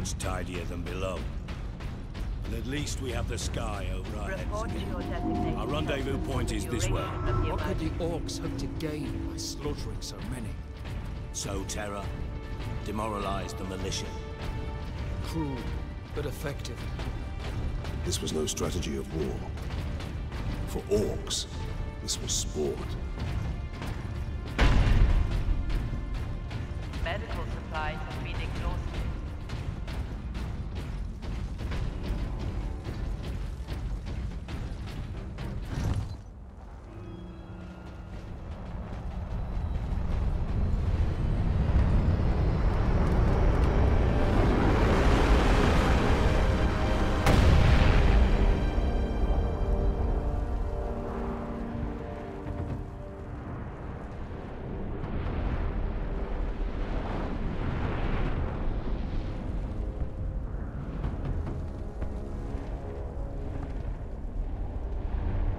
much tidier than below. And at least we have the sky over our heads. Our rendezvous point is this way. What could the Orcs hope to gain by slaughtering so many? Sow terror, demoralize the militia. Cruel, but effective. This was no strategy of war. For Orcs, this was sport. Medical supplies have been exhausted.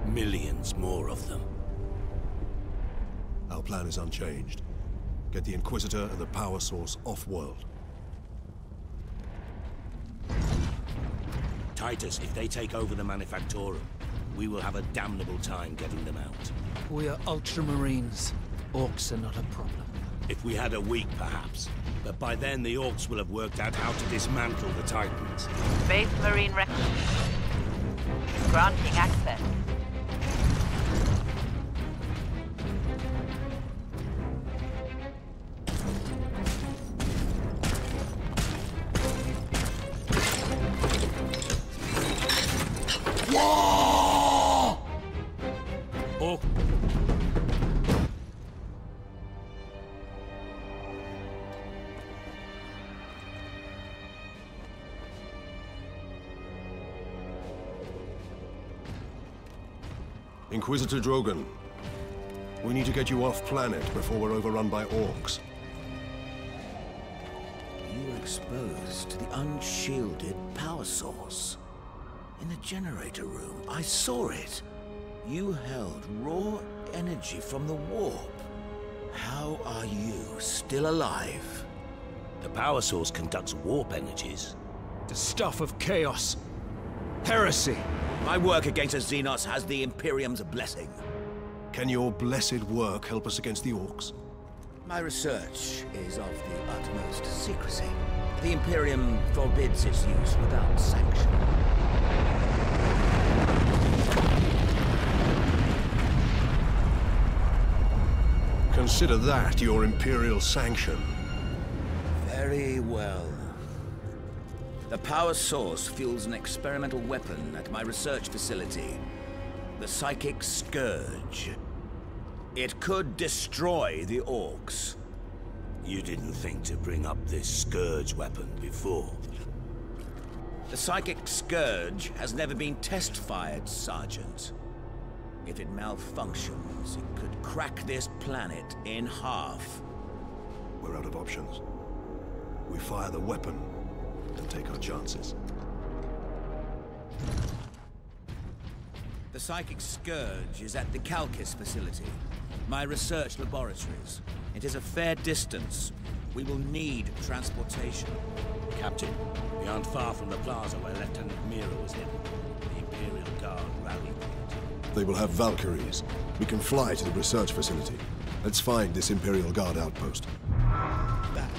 Millions more of them. Our plan is unchanged. Get the Inquisitor and the power source off-world. Titus, if they take over the Manufactorum, we will have a damnable time getting them out. We are Ultramarines. Orcs are not a problem. If we had a week, perhaps. But by then, the Orcs will have worked out how to dismantle the Titans. Space Marine record. Granting access. Orc. Inquisitor Drogon, we need to get you off-planet before we're overrun by Orcs. You were exposed to the unshielded power source. In the generator room, I saw it. You held raw energy from the warp. How are you still alive? The power source conducts warp energies. The stuff of chaos. Heresy. My work against the Xenos has the Imperium's blessing. Can your blessed work help us against the Orcs? My research is of the utmost secrecy. The Imperium forbids its use without sanction. Consider that your Imperial sanction. Very well. The power source fuels an experimental weapon at my research facility. The Psychic Scourge. It could destroy the Orcs. You didn't think to bring up this Scourge weapon before. The Psychic Scourge has never been test-fired, Sergeant. If it malfunctions, it could crack this planet in half. We're out of options. We fire the weapon and take our chances. The Psychic Scourge is at the Calkis facility, my research laboratories. It is a fair distance. We will need transportation. Captain, we aren't far from the plaza where Lieutenant Mira was hidden. The Imperial Guard rallied. They will have Valkyries. We can fly to the research facility. Let's find this Imperial Guard outpost. Back.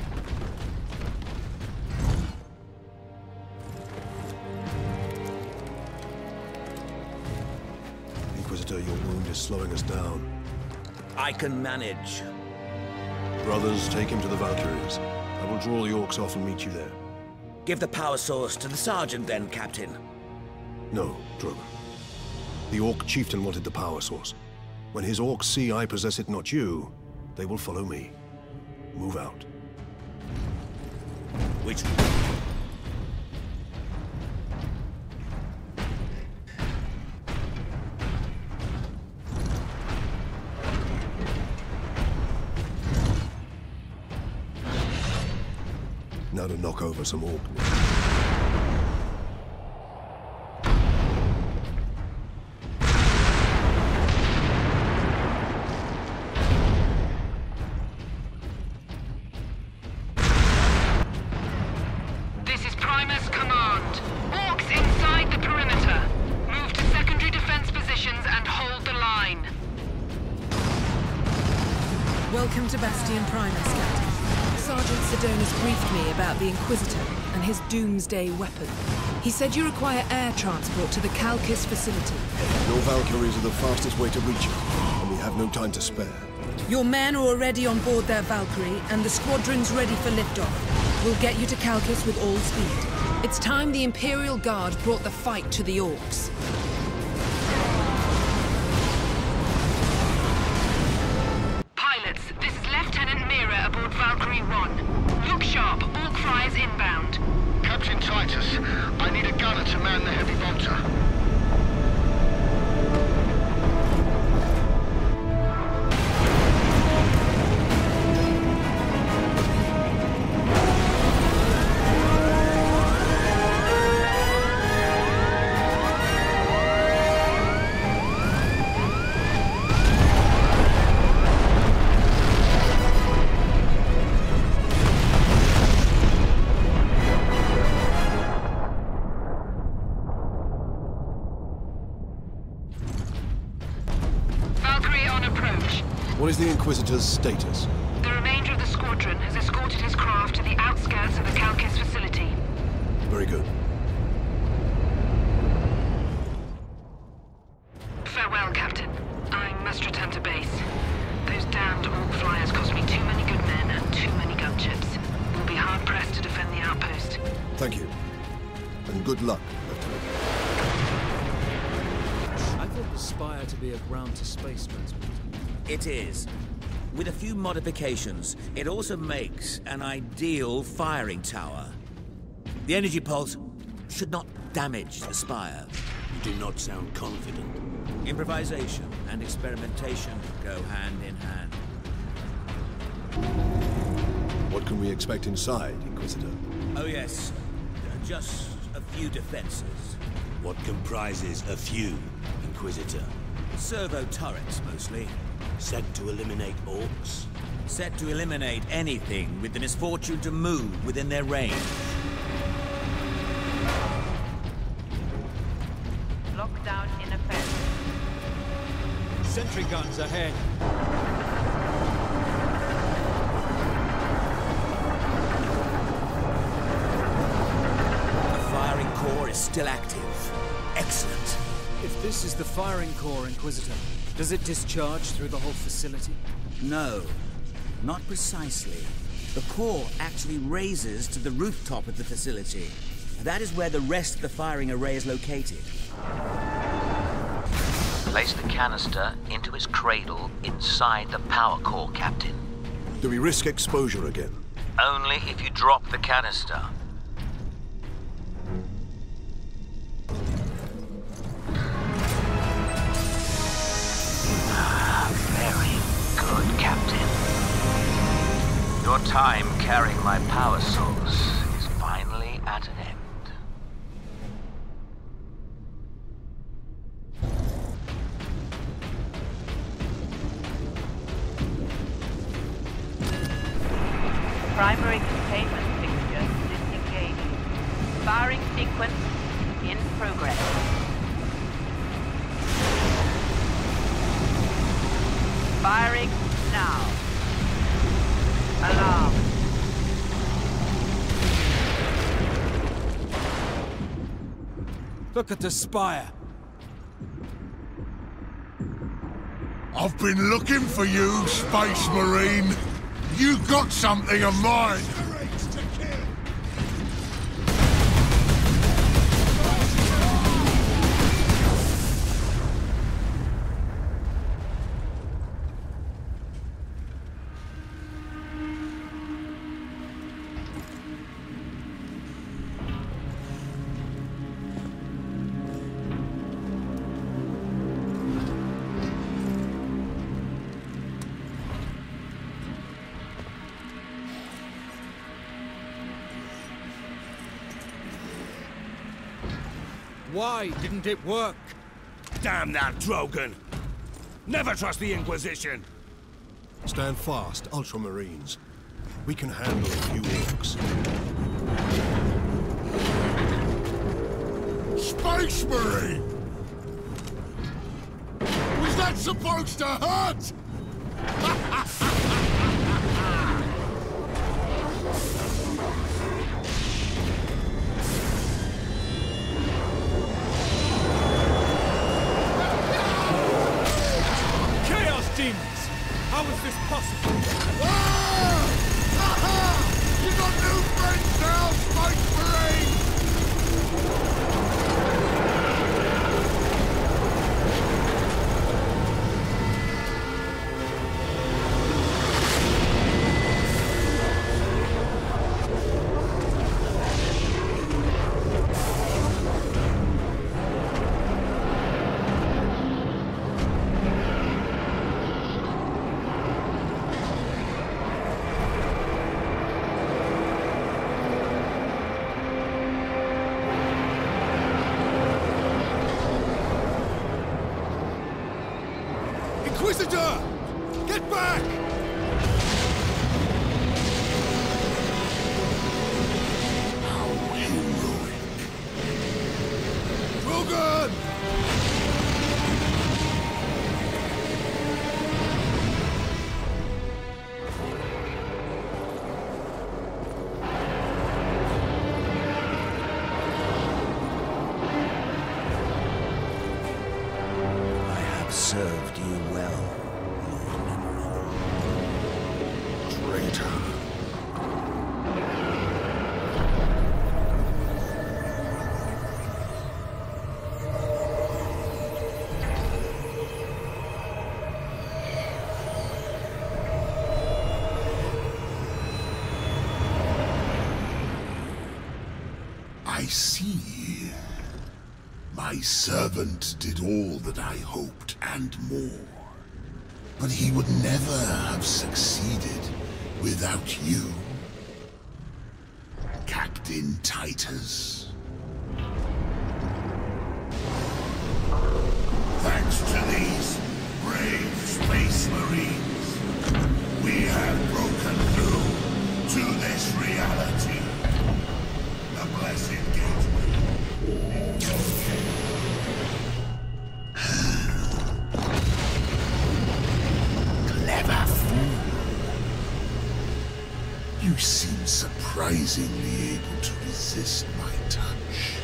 Inquisitor, your wound is slowing us down. I can manage. Brothers, take him to the Valkyries. I will draw the Orcs off and meet you there. Give the power source to the Sergeant then, Captain. No, Drogon. The Orc chieftain wanted the power source. When his Orcs see I possess it, not you, they will follow me. Move out. Which... Now to knock over some Orc. Sebastian Primus, Captain. Sergeant Sidonus briefed me about the Inquisitor and his doomsday weapon. He said you require air transport to the Calcis facility. Your Valkyries are the fastest way to reach it, and we have no time to spare. Your men are already on board their Valkyrie, and the squadron's ready for liftoff. We'll get you to Calcis with all speed. It's time the Imperial Guard brought the fight to the Orcs. Pilots, this is Lieutenant Mira aboard Valkyrie 1. Look sharp, Orc flyers inbound. Captain Titus, I need a gunner to man the heavy bolter. What is the Inquisitor's status? The remainder of the squadron has escorted his craft to the outskirts of the Calcis facility. Very good. Farewell, Captain. I must return to base. Those damned Orc flyers cost me too many good men and too many gunships. We'll be hard-pressed to defend the outpost. Thank you. And good luck, Lieutenant. I thought the Spire to be a ground-to-space transport. It is. With a few modifications, it also makes an ideal firing tower. The energy pulse should not damage the Spire. You do not sound confident. Improvisation and experimentation go hand in hand. What can we expect inside, Inquisitor? Oh yes, just a few defenses. What comprises a few, Inquisitor? Servo turrets, mostly. Set to eliminate Orcs? Set to eliminate anything with the misfortune to move within their range. Lockdown in effect. Sentry guns ahead. The firing core is still active. Excellent. If this is the firing core, Inquisitor, does it discharge through the whole facility? No, not precisely. The core actually raises to the rooftop of the facility. That is where the rest of the firing array is located. Place the canister into its cradle inside the power core, Captain. Do we risk exposure again? Only if you drop the canister. Very good, Captain. Your time carrying my power source is finally at an end. Primary containment fixture disengaged. Firing sequence in progress. Firing now. Alarm. Look at the Spire. I've been looking for you, Space Marine. You got something of mine. Why didn't it work? Damn that Drogon! Never trust the Inquisition! Stand fast, Ultramarines. We can handle a few orcs. Space Marine! Was that supposed to hurt? Chaos demons! How is this possible? You got new friends now, Space Marine! Inquisitor! Get back! How heroic. Drogon! I have served you well, Lord Mineral. Traitor. I see. My servant did all that I hoped and more. But he would never have succeeded without you, Captain Titus. Thanks to these brave Space Marines, we have broken through to this reality. The blessed gateway. Clever fool. You seem surprisingly able to resist my touch,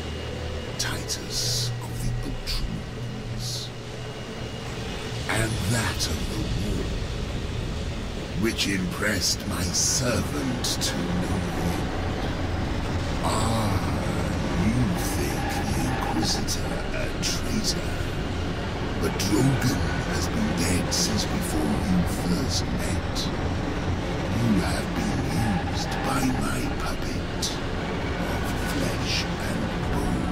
Titus of the Ultramarines. And that of the war, which impressed my servant to no end. You think the Inquisitor a traitor, but Drogon has been dead since before you first met. You have been used by my puppet of flesh and bone.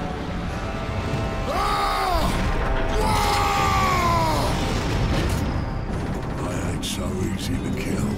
I ain't so easy to kill.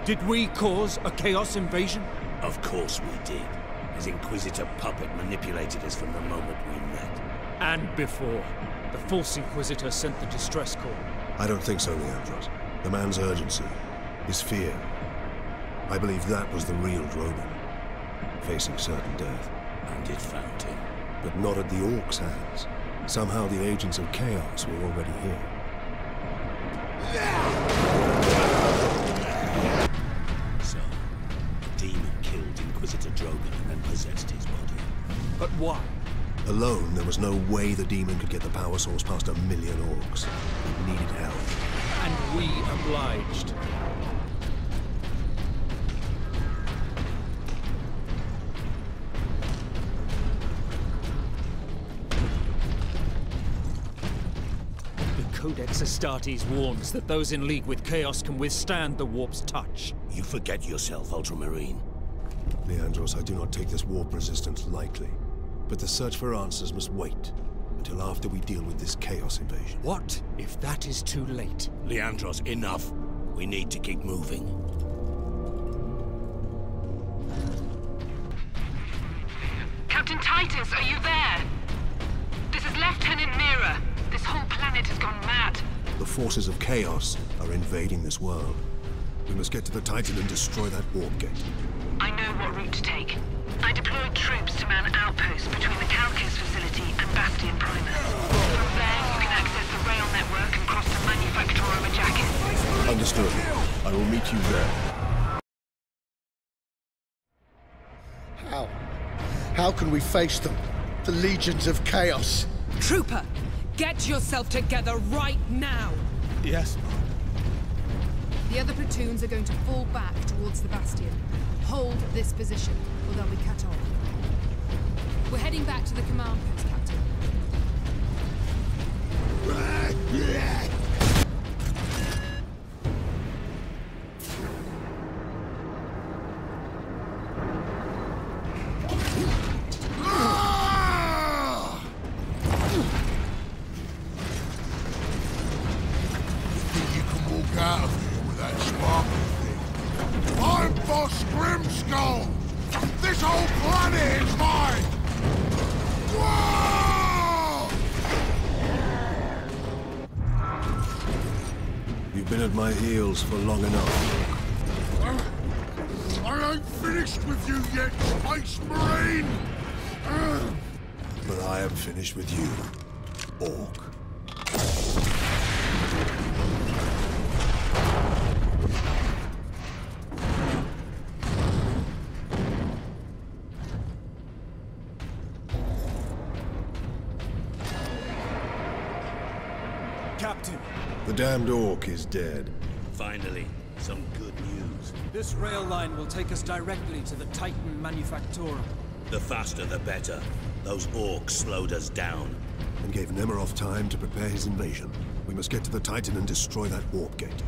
Did we cause a Chaos invasion? Of course we did. His Inquisitor puppet manipulated us from the moment we met. And before. The false Inquisitor sent the distress call. I don't think so, Leandros. The man's urgency, his fear. I believe that was the real Drogon, facing certain death. And it found him. But not at the Orcs' hands. Somehow the agents of Chaos were already here. So, the demon killed Inquisitor Drogon and then possessed his body. But why? Alone, there was no way the demon could get the power source past 1 million Orcs. It needed help. And we obliged. The Codex Astartes warns that those in league with Chaos can withstand the warp's touch. You forget yourself, Ultramarine. Leandros, I do not take this warp resistance lightly. But the search for answers must wait until after we deal with this Chaos invasion. What if that is too late? Leandros, enough. We need to keep moving. Captain Titus, are you there? This is Lieutenant Mira. This whole planet has gone mad. The forces of Chaos are invading this world. We must get to the Titan and destroy that warp gate. I know what route to take. I deployed troops to man outposts between the Calcus facility and Bastion Primus. From there, you can access the rail network and cross to Manufactura Majakin. Understood. I will meet you there. How can we face them? The legions of Chaos. Trooper, get yourself together right now! Yes. The other platoons are going to fall back towards the Bastion. Hold this position, or they'll be cut off. We're heading back to the command post, Captain. Out of here with that sparkle thing. I'm Boss Grimskull! This whole planet is mine! Whoa! You've been at my heels for long enough. I ain't finished with you yet, Space Marine! But I am finished with you, Orc. Captain! The damned Orc is dead. Finally, some good news. This rail line will take us directly to the Titan Manufactura. The faster the better. Those orcs slowed us down. And gave Nemeroth time to prepare his invasion. We must get to the Titan and destroy that warp gate.